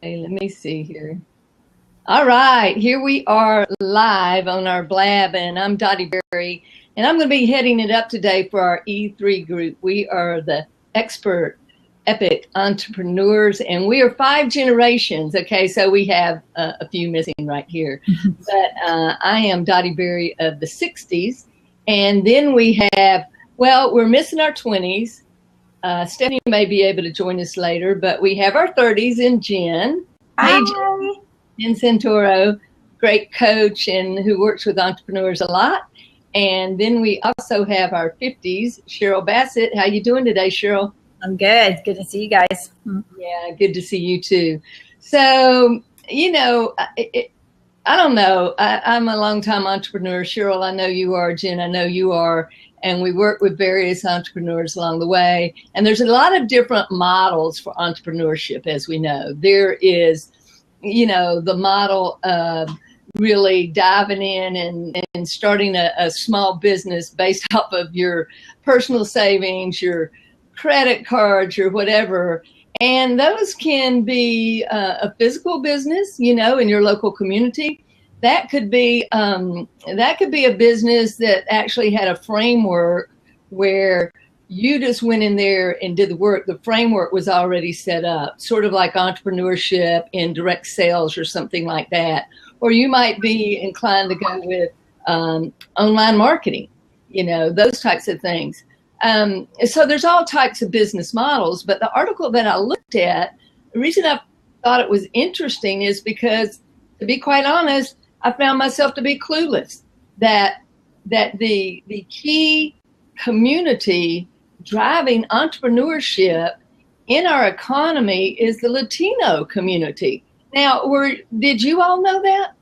Hey, let me see here. All right, here we are live on our Blab, and I'm Dottie Berry, and I'm going to be heading it up today for our E3 group. We are the expert epic entrepreneurs, and we are 5 generations. Okay, so we have a few missing right here, but I am Dottie Berry of the 60s, and then we have, well, we're missing our 20s. Stephanie may be able to join us later, but we have our 30s in Jen. Hey, Jen Santoro, great coach and who works with entrepreneurs a lot. And then we also have our 50s, Cheryl Bassett. How you doing today, Cheryl? I'm good. Good to see you guys. Yeah, good to see you too. So, you know, I don't know. I'm a longtime entrepreneur. Cheryl, I know you are. Jen, I know you are. And we work with various entrepreneurs along the way. And there's a lot of different models for entrepreneurship, as we know. There is, you know, the model of really diving in and starting a small business based off of your personal savings, your credit cards, or whatever. And those can be a physical business, you know, in your local community. That could be a business that actually had a framework where you just went in there and did the work. The framework was already set up, sort of like entrepreneurship in direct sales or something like that. Or you might be inclined to go with online marketing, you know, those types of things. So there's all types of business models. But the article that I looked at, the reason I thought it was interesting is because, to be quite honest, I found myself to be clueless that the key community driving entrepreneurship in our economy is the Latino community. Now, did you all know that?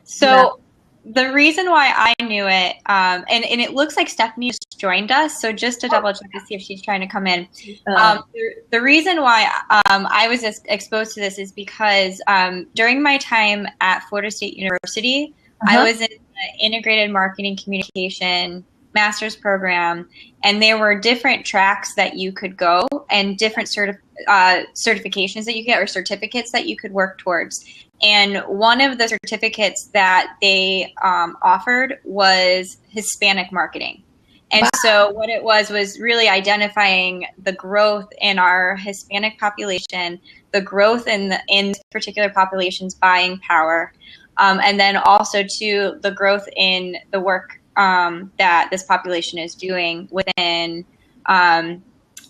So the reason why I knew it, and it looks like Stephanie just joined us, so just to double check to see if she's trying to come in. The reason why I was exposed to this is because during my time at Florida State University, I was in the integrated marketing communication master's program, and there were different tracks that you could go and different certifications that you get or certificates that you could work towards. And one of the certificates that they offered was Hispanic marketing. And so what it was really identifying the growth in our Hispanic population, the growth in this particular population's buying power, and then also to the growth in the work that this population is doing within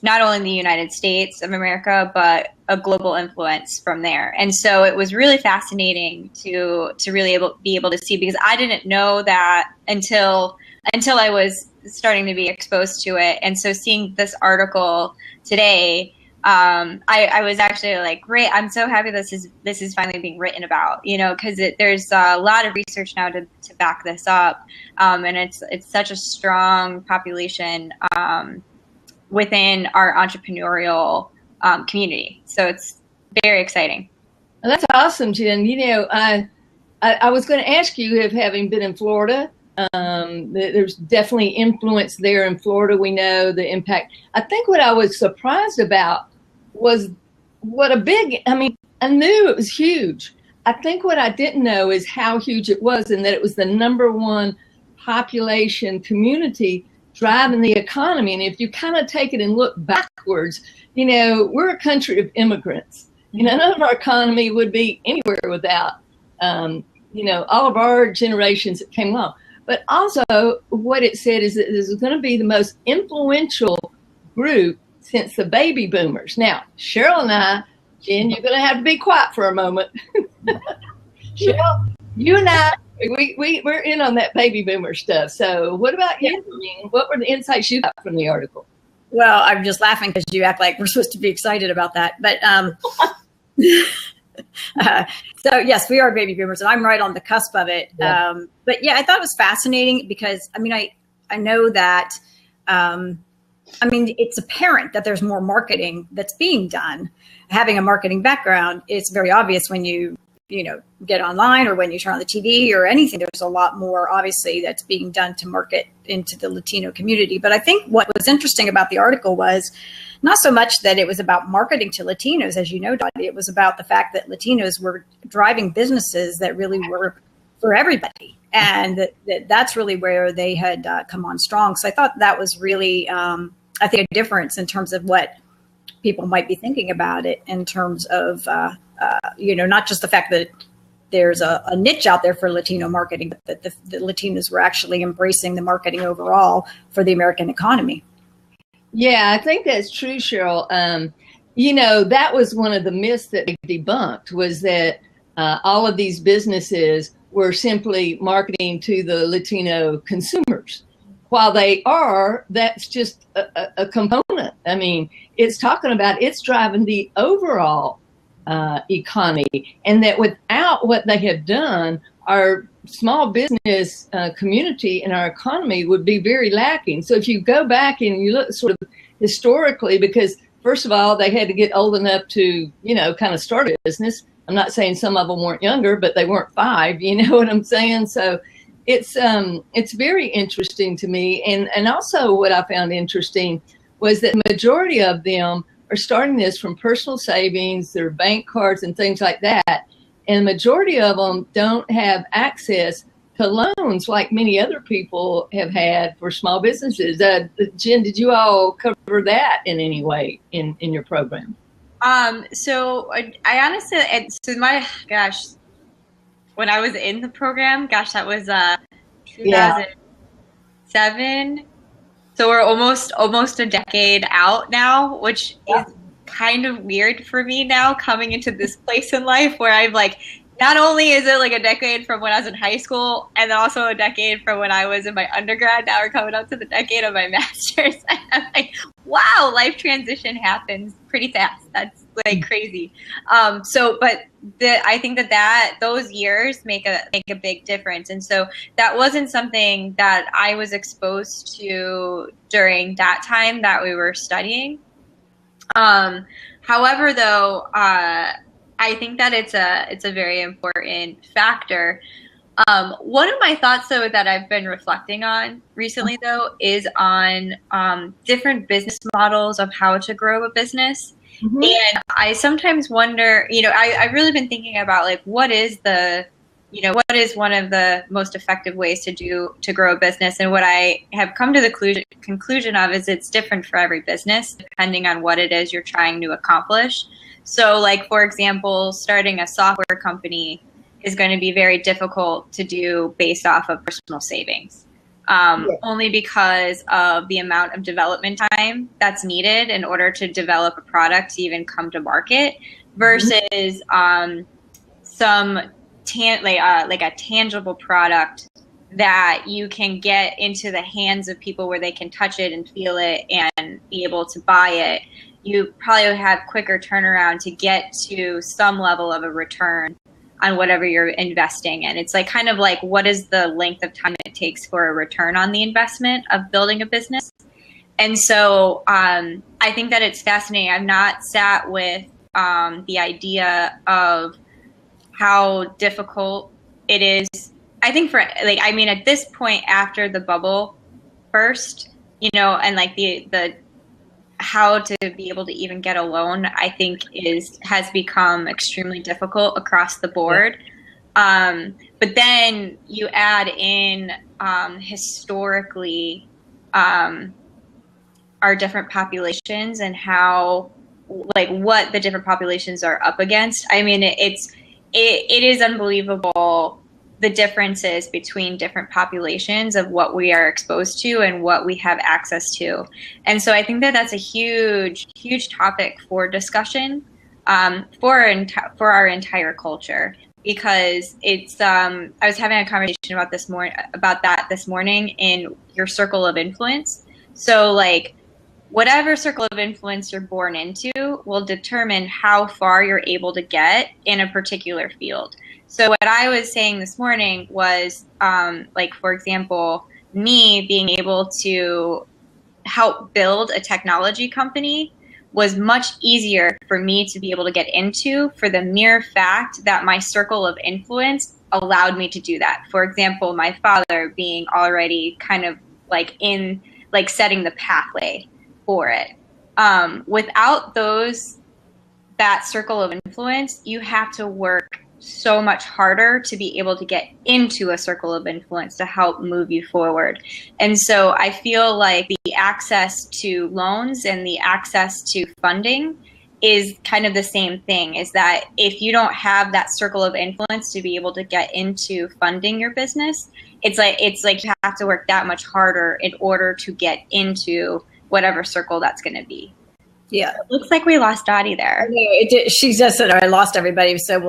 not only the United States of America, but a global influence from there. And so it was really fascinating to really be able to see, because I didn't know that until I was starting to be exposed to it. And so seeing this article today, I was actually like, great, I'm so happy this is finally being written about, you know, because there's a lot of research now to back this up. And it's such a strong population within our entrepreneurial community. So it's very exciting. Well, that's awesome, Jen. You know, I was going to ask you, if having been in Florida, there's definitely influence there in Florida. We know the impact. I think what I was surprised about was I knew it was huge. I think what I didn't know is how huge it was, and that it was the #1 population community driving the economy. And if you kind of take it and look backwards, you know, we're a country of immigrants. You know, none of our economy would be anywhere without, you know, all of our generations that came along. But also what it said is that this is going to be the most influential group since the baby boomers. Now, Cheryl and I, Jen, you're going to have to be quiet for a moment. Cheryl, you and I, we're in on that baby boomer stuff. So what about you? What were the insights you got from the article? Well, I'm just laughing because you act like we're supposed to be excited about that. But so yes, we are baby boomers, and I'm right on the cusp of it. Yeah. But yeah, I thought it was fascinating because, I mean, I know that, I mean, it's apparent that there's more marketing that's being done. Having a marketing background, it's very obvious when you get online or when you turn on the TV or anything. There's a lot more, obviously, that's being done to market into the Latino community. But I think what was interesting about the article was not so much that it was about marketing to Latinos, as you know, Dottie. It was about the fact that Latinos were driving businesses that really were for everybody. And that's really where they had come on strong. So I thought that was really, I think, a difference in terms of what people might be thinking about it in terms of, not just the fact that there's a niche out there for Latino marketing, but that the Latinos were actually embracing the marketing overall for the American economy. Yeah, I think that's true, Cheryl. That was one of the myths that they debunked, was that all of these businesses were simply marketing to the Latino consumers. While they are, that's just a component. I mean, it's driving the overall economy, and that without what they have done, our small business community and our economy would be very lacking. So if you go back and you look sort of historically, because first of all, they had to get old enough to, kind of start a business. I'm not saying some of them weren't younger, but they weren't 5, you know what I'm saying? So it's very interesting to me. And also what I found interesting was that the majority of them are starting this from personal savings, their bank cards and things like that. And the majority of them don't have access to loans like many other people have had for small businesses. Jen, did you all cover that in any way in your program? So I honestly, when I was in the program, that was 2007. So we're almost a decade out now, which is kind of weird for me now, coming into this place in life where I'm like, not only is it like a decade from when I was in high school, and then also a decade from when I was in my undergrad, now we're coming up to the decade of my master's. And I'm like, wow, life transition happens pretty fast. That's like crazy. I think that those years make a big difference. And so that wasn't something that I was exposed to during that time that we were studying. However, though, I think that it's a very important factor. One of my thoughts, though, that I've been reflecting on recently, though, is on different business models of how to grow a business. Mm-hmm. And I sometimes wonder, I've really been thinking about like what is one of the most effective ways to grow a business. And what I have come to the conclusion of is it's different for every business, depending on what it is you're trying to accomplish. So like, for example, starting a software company is going to be very difficult to do based off of personal savings, only because of the amount of development time that's needed in order to develop a product to even come to market, versus some like a tangible product that you can get into the hands of people where they can touch it and feel it and be able to buy it. You probably have quicker turnaround to get to some level of a return on whatever you're investing in. It's like kind of like, what is the length of time it takes for a return on the investment of building a business? And so I think that it's fascinating. I've not sat with the idea of how difficult it is. I think at this point after the bubble burst, and like the how to be able to even get a loan, I think has become extremely difficult across the board. But then you add in historically our different populations and how what the different populations are up against. I mean, it is unbelievable the differences between different populations of what we are exposed to and what we have access to. And so I think that that's a huge, huge topic for discussion for our entire culture, because it's I was having a conversation about that this morning in your circle of influence. So like whatever circle of influence you're born into will determine how far you're able to get in a particular field. So what I was saying this morning was, for example, me being able to help build a technology company was much easier for me to be able to get into for the mere fact that my circle of influence allowed me to do that. For example, my father being already kind of setting the pathway for it. Without that circle of influence, you have to work so much harder to be able to get into a circle of influence to help move you forward. And so I feel like the access to loans and the access to funding is kind of the same thing, is that if you don't have that circle of influence to be able to get into funding your business, it's like you have to work that much harder in order to get into whatever circle that's going to be. Yeah. It looks like we lost Dottie there. She just said, I lost everybody. So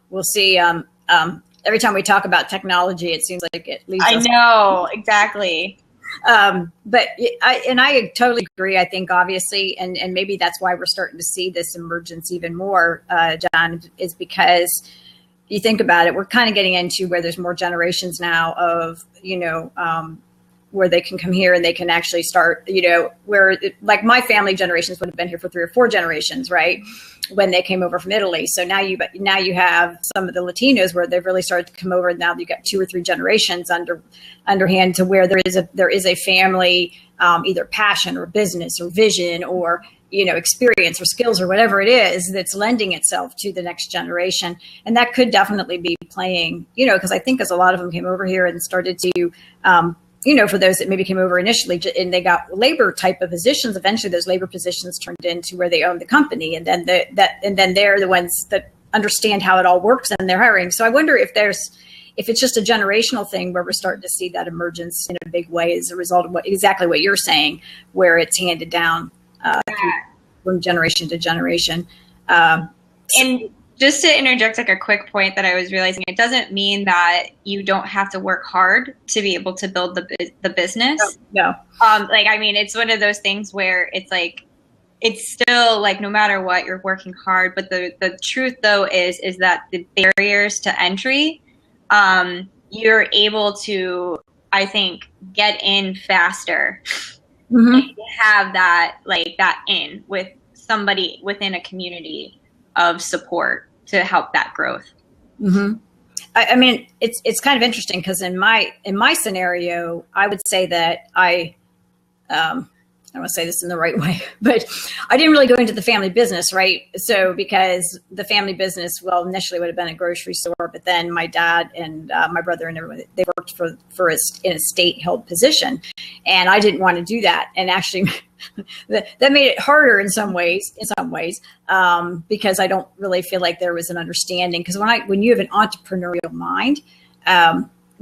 we'll see. Every time we talk about technology, it seems like it leaves us. I know, exactly. But I totally agree. I think obviously, and maybe that's why we're starting to see this emergence even more, John, is because you think about it, we're kind of getting into where there's more generations now of, where they can come here and they can actually start, like my family generations would have been here for 3 or 4 generations, right? When they came over from Italy. So now you have some of the Latinos where they've really started to come over. And now you've got 2 or 3 generations underhand to where there is a family, either passion or business or vision or, experience or skills or whatever it is that's lending itself to the next generation. And that could definitely be playing, because I think as a lot of them came over here and started to, for those that maybe came over initially and they got labor type of positions, eventually those labor positions turned into where they own the company. And then they're the ones that understand how it all works and they're hiring. So I wonder if it's just a generational thing where we're starting to see that emergence in a big way as a result of exactly what you're saying, where it's handed down from generation to generation. And just to interject like a quick point that I was realizing, it doesn't mean that you don't have to work hard to be able to build the business. No. It's one of those things where it's like, it's still like, no matter what, you're working hard. But the truth though is that the barriers to entry, you're able to, I think, get in faster. Mm-hmm. Like, have that in with somebody within a community of support to help that growth. Mm-hmm. It's kind of interesting because in my scenario, I would say that I don't want to say this in the right way, but I didn't really go into the family business, right? So because the family business, well, initially would have been a grocery store, but then my dad and my brother and everyone, they worked in a state-held position, and I didn't want to do that. And actually, that made it harder in some ways, because I don't really feel like there was an understanding. Because when you have an entrepreneurial mind,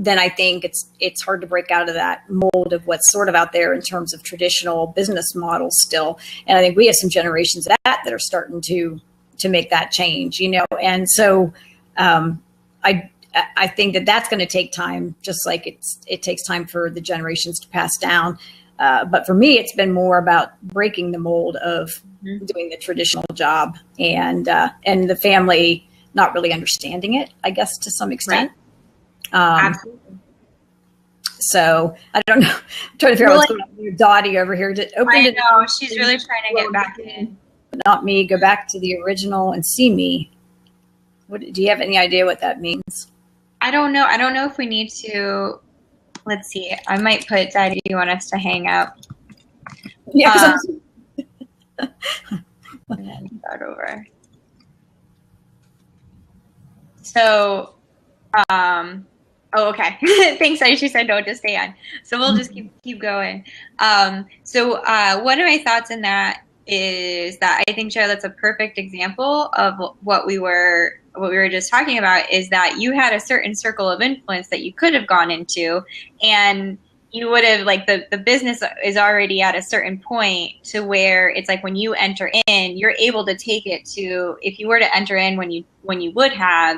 then I think it's hard to break out of that mold of what's sort of out there in terms of traditional business models still. And I think we have some generations of that are starting to make that change, And so I think that's going to take time, just like it takes time for the generations to pass down. But for me, it's been more about breaking the mold of doing the traditional job and the family not really understanding it, I guess, to some extent. Right. Absolutely. So I don't know. I'm trying to figure out what's going on with your Dottie over here. I know she's really trying to get back in. Not me. Go back to the original and see me. Do you have any idea what that means? I don't know. I don't know if we need to. Let's see. I might put Dottie. Do you want us to hang out? Yeah. And then start over. So. Oh, okay. Thanks. She said no, just stay on. So we'll just keep going. So one of my thoughts in that is that I think, Cheryl, that's a perfect example of what we were just talking about, is that you had a certain circle of influence that you could have gone into, and you would have, like, the business is already at a certain point to where it's like when you enter in, you're able to take it to, if you were to enter in when you would have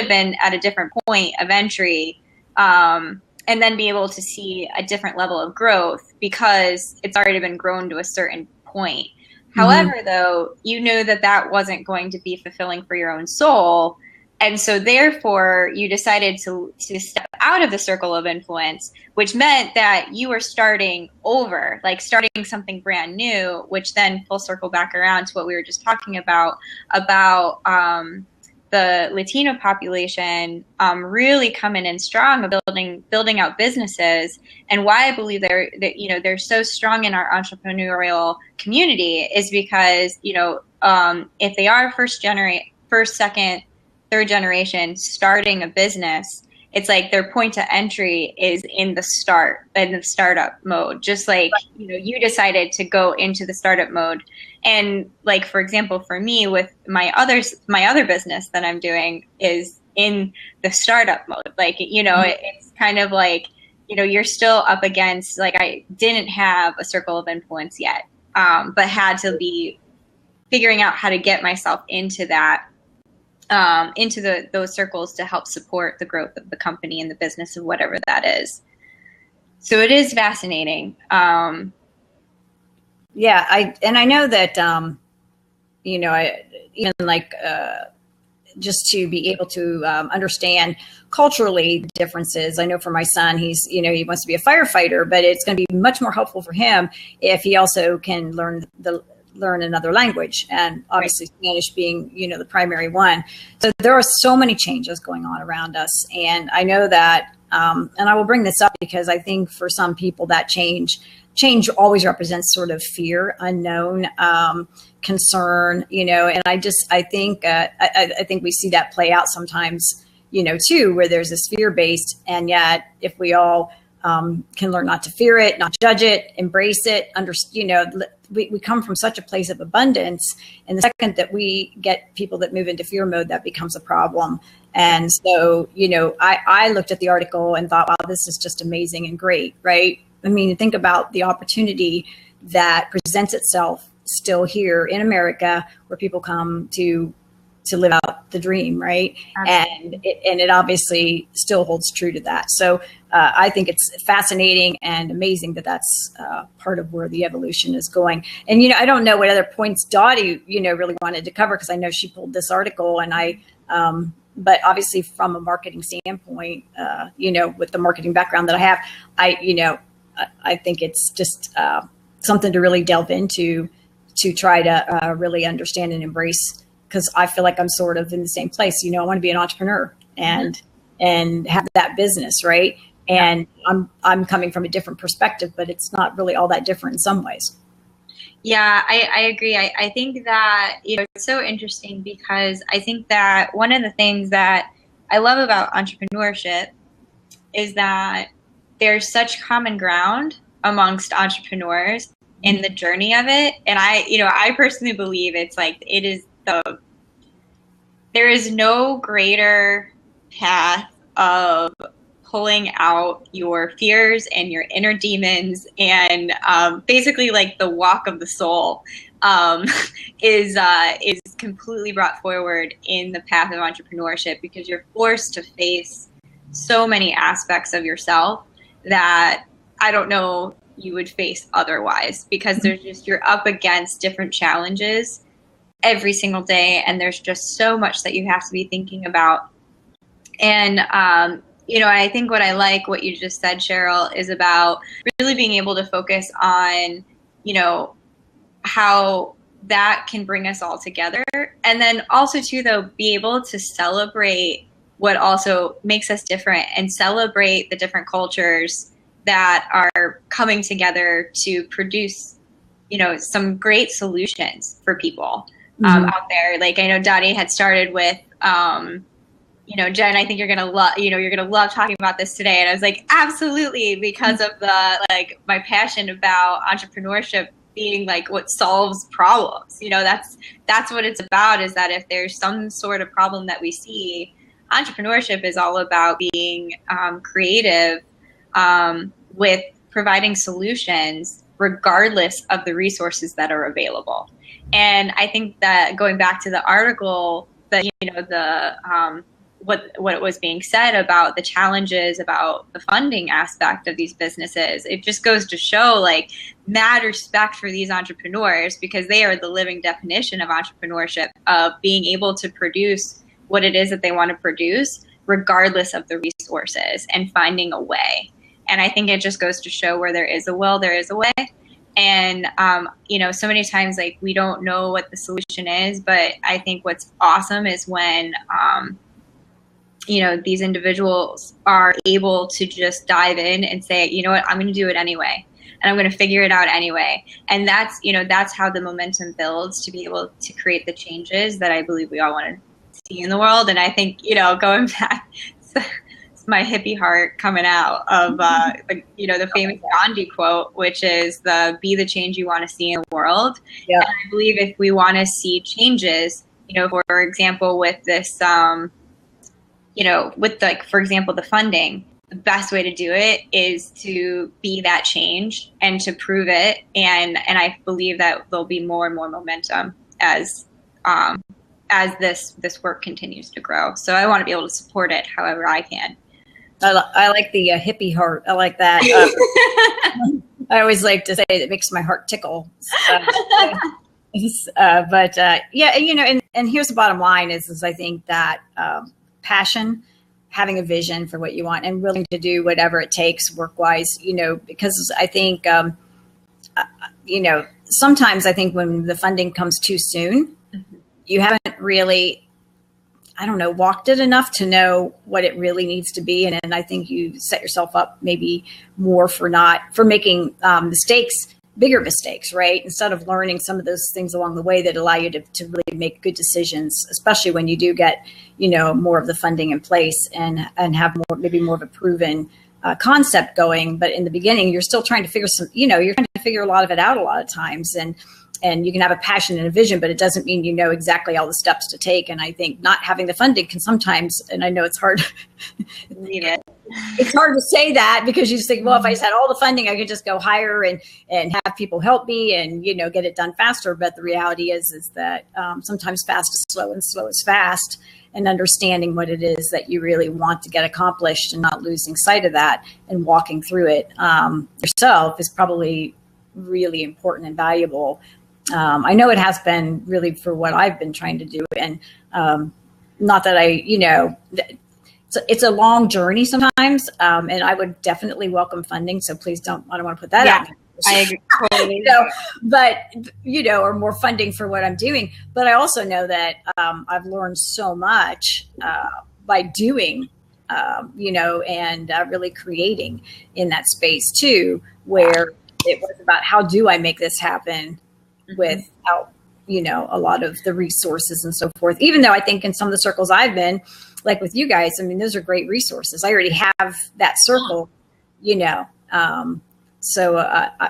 been at a different point of entry, and then be able to see a different level of growth because it's already been grown to a certain point. Mm-hmm. However, though, you knew that wasn't going to be fulfilling for your own soul. And so therefore you decided to step out of the circle of influence, which meant that you were starting over, like starting something brand new, which then full circle back around to what we were just talking about the Latino population really coming in strong, building out businesses. And why I believe they're so strong in our entrepreneurial community is because, if they are first, second, third generation starting a business, it's like their point to entry is in the startup mode. Just like, you decided to go into the startup mode. And like, for example, for me with my other business that I'm doing is in the startup mode. Like, it's kind of like, you're still up against, like, I didn't have a circle of influence yet, but had to be figuring out how to get myself into that, into those circles to help support the growth of the company and the business of whatever that is. So it is fascinating. Yeah, I know that, just to be able to understand culturally differences. I know for my son, he wants to be a firefighter, but it's going to be much more helpful for him if he also can learn another language, and obviously Spanish being, the primary one. So there are so many changes going on around us. And I know that, and I will bring this up because I think for some people that change always represents sort of fear, unknown, concern, and I think we see that play out sometimes, too, where there's this fear-based, and yet if we all can learn not to fear it, not judge it, embrace it, we come from such a place of abundance. And the second that we get people that move into fear mode, that becomes a problem. And so, I looked at the article and thought, wow, this is just amazing and great, right? I mean, think about the opportunity that presents itself still here in America, where people come to live out the dream, right? Absolutely. And it obviously still holds true to that. So I think it's fascinating and amazing that that's part of where the evolution is going. And, I don't know what other points Dottie, really wanted to cover, because I know she pulled this article, and but obviously from a marketing standpoint, with the marketing background that I have, I think it's just something to really delve into, to try to really understand and embrace, because I feel like I'm sort of in the same place. I want to be an entrepreneur and have that business, right? And I'm coming from a different perspective, but it's not really all that different in some ways. Yeah, I agree. I think that, it's so interesting, because I think that one of the things that I love about entrepreneurship is that there's such common ground amongst entrepreneurs in the journey of it. And I personally believe it's like, there is no greater path of pulling out your fears and your inner demons, and basically like the walk of the soul is completely brought forward in the path of entrepreneurship, because you're forced to face so many aspects of yourself that I don't know you would face otherwise, because you're up against different challenges every single day, and there's just so much that you have to be thinking about. And I think what you just said, Cheryl, is about really being able to focus on how that can bring us all together, and then also too, though, be able to celebrate what also makes us different, and celebrate the different cultures that are coming together to produce some great solutions for people out there. Like, I know Dottie had started with, Jen, I think you're gonna love talking about this today. And I was like, absolutely, because of my passion about entrepreneurship being like what solves problems. That's what it's about, is that if there's some sort of problem that we see, entrepreneurship is all about being creative with providing solutions regardless of the resources that are available. And I think that going back to the article, that what was being said about the challenges about the funding aspect of these businesses, it just goes to show, like, mad respect for these entrepreneurs, because they are the living definition of entrepreneurship, of being able to produce what it is that they want to produce regardless of the resources, and finding a way. And I think it just goes to show, where there is a will, there is a way. And, so many times, like, we don't know what the solution is, but I think what's awesome is when, these individuals are able to just dive in and say, you know what, I'm going to do it anyway. And I'm going to figure it out anyway. And that's how the momentum builds to be able to create the changes that I believe we all want to see in the world. And I think, going back, it's my hippie heart coming out of, the famous Gandhi quote, which is be the change you want to see in the world. Yeah. And I believe if we want to see changes, for example, with this, for example, the funding, the best way to do it is to be that change and to prove it. And I believe that there'll be more and more momentum as this work continues to grow. So I want to be able to support it however I can. I like the hippie heart. I like that. I always like to say it makes my heart tickle. And here's the bottom line is I think that passion, having a vision for what you want, and willing to do whatever it takes work-wise, because I think, sometimes I think when the funding comes too soon, you haven't really, walked it enough to know what it really needs to be. And I think you set yourself up maybe more for making bigger mistakes, right? Instead of learning some of those things along the way that allow you to really make good decisions, especially when you do get, more of the funding in place and have maybe more of a proven concept going. But in the beginning, you're still trying to figure you're trying to figure a lot of it out a lot of times. And you can have a passion and a vision, but it doesn't mean you know exactly all the steps to take. And I think not having the funding can sometimes, and I know it's hard, it's hard to say that because you just think, well, if I just had all the funding, I could just go hire and have people help me and, get it done faster. But the reality is that sometimes fast is slow and slow is fast, and understanding what it is that you really want to get accomplished and not losing sight of that and walking through it yourself is probably really important and valuable. I know it has been really for what I've been trying to do. And not that it's a long journey sometimes. And I would definitely welcome funding. So please I don't want to put that out. I agree. Totally. Or more funding for what I'm doing. But I also know that I've learned so much by doing, and really creating in that space too, where it was about how do I make this happen without, a lot of the resources and so forth. Even though I think in some of the circles I've been, like with you guys, I mean, those are great resources. I already have that circle,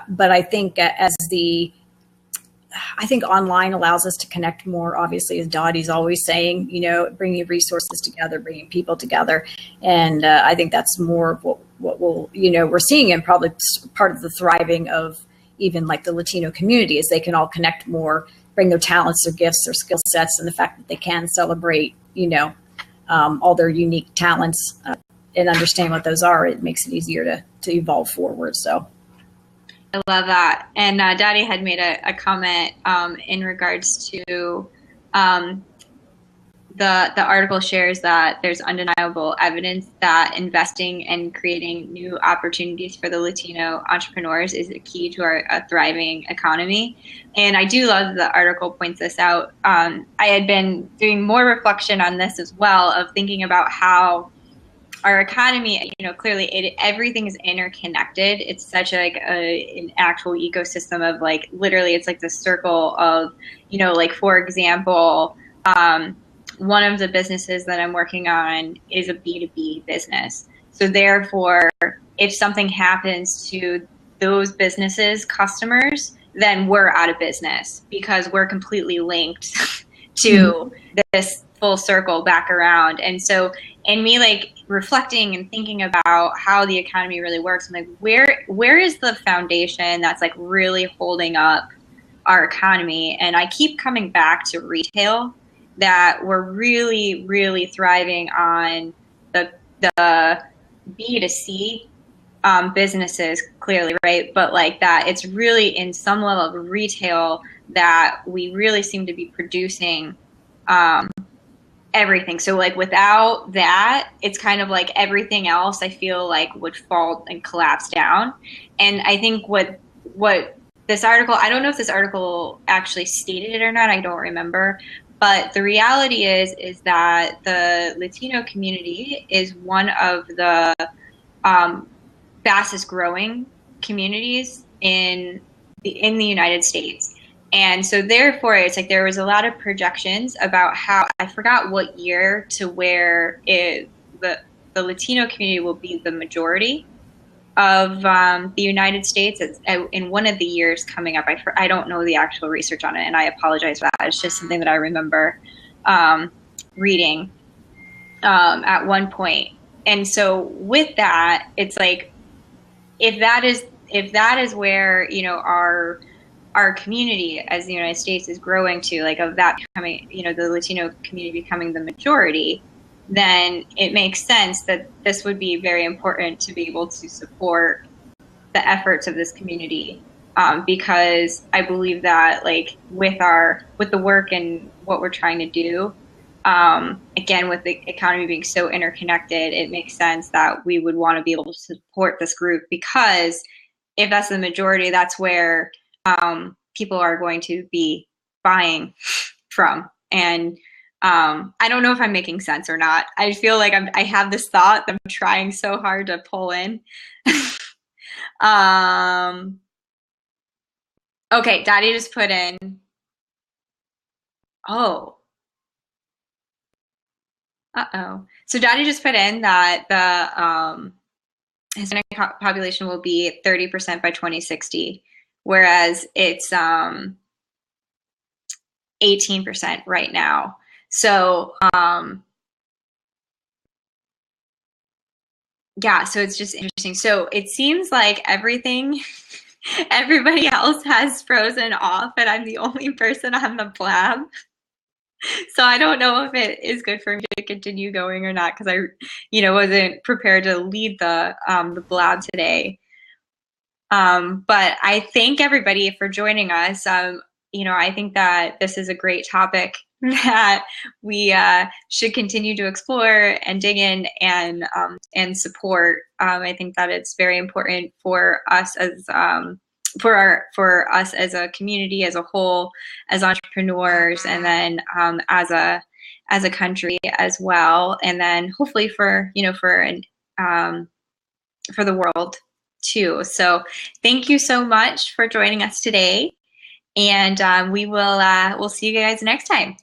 but I think I think online allows us to connect more, obviously, as Dottie's always saying, bringing resources together, bringing people together. And I think that's more of what we're seeing, and probably part of the thriving of even like the Latino community is they can all connect more, bring their talents, their gifts, their skill sets, and the fact that they can celebrate, all their unique talents and understand what those are. It makes it easier to evolve forward. So. I love that. And Dottie had made a comment in regards to the article shares that there's undeniable evidence that investing and creating new opportunities for the Latino entrepreneurs is a key to a thriving economy. And I do love that the article points this out. I had been doing more reflection on this as well, of thinking about how our economy, clearly everything is interconnected. It's such an actual ecosystem of literally it's like the circle of, for example, one of the businesses that I'm working on is a B2B business. So therefore, if something happens to those businesses' customers, then we're out of business because we're completely linked to this full circle back around. And so, and me reflecting and thinking about how the economy really works, I'm like, where is the foundation that's really holding up our economy? And I keep coming back to retail, that we're really, really thriving on the B2C businesses, clearly, right? But that it's really in some level of retail that we really seem to be producing everything. So without that, it's kind of everything else I feel would fall and collapse down. And I think what this article, I don't know if this article actually stated it or not, I don't remember, but the reality is that the Latino community is one of the fastest growing communities in the United States. And so therefore it's like there was a lot of projections about how, I forgot what year, to where the Latino community will be the majority of the United States. It's in one of the years coming up. I don't know the actual research on it, and I apologize for that. It's just something that I remember reading at one point. And so with that, it's like, if that is where, you know, our community as the United States is growing to, like, of that becoming, you know, the Latino community becoming the majority, then it makes sense that this would be very important to be able to support the efforts of this community, because I believe that, like, with the work and what we're trying to do, again, with the economy being so interconnected, it makes sense that we would want to be able to support this group, because if that's the majority, that's where people are going to be buying from. And I don't know if I'm making sense or not. I feel like I have this thought that I'm trying so hard to pull in. Okay, Daddy just put in. Oh. Uh-oh. So Daddy just put in that the Hispanic population will be 30% by 2060, whereas it's 18% right now. So yeah, so it's just interesting. So it seems like everybody else has frozen off, and I'm the only person on the blab. So I don't know if it is good for me to continue going or not, because I, you know, wasn't prepared to lead the blab today. But I thank everybody for joining us. You know, I think that this is a great topic that we should continue to explore and dig in and support. I think that it's very important for us as for us as a community as a whole, as entrepreneurs, and then as a country as well, and then hopefully for, you know, for the world too. So thank you so much for joining us today, and we'll see you guys next time.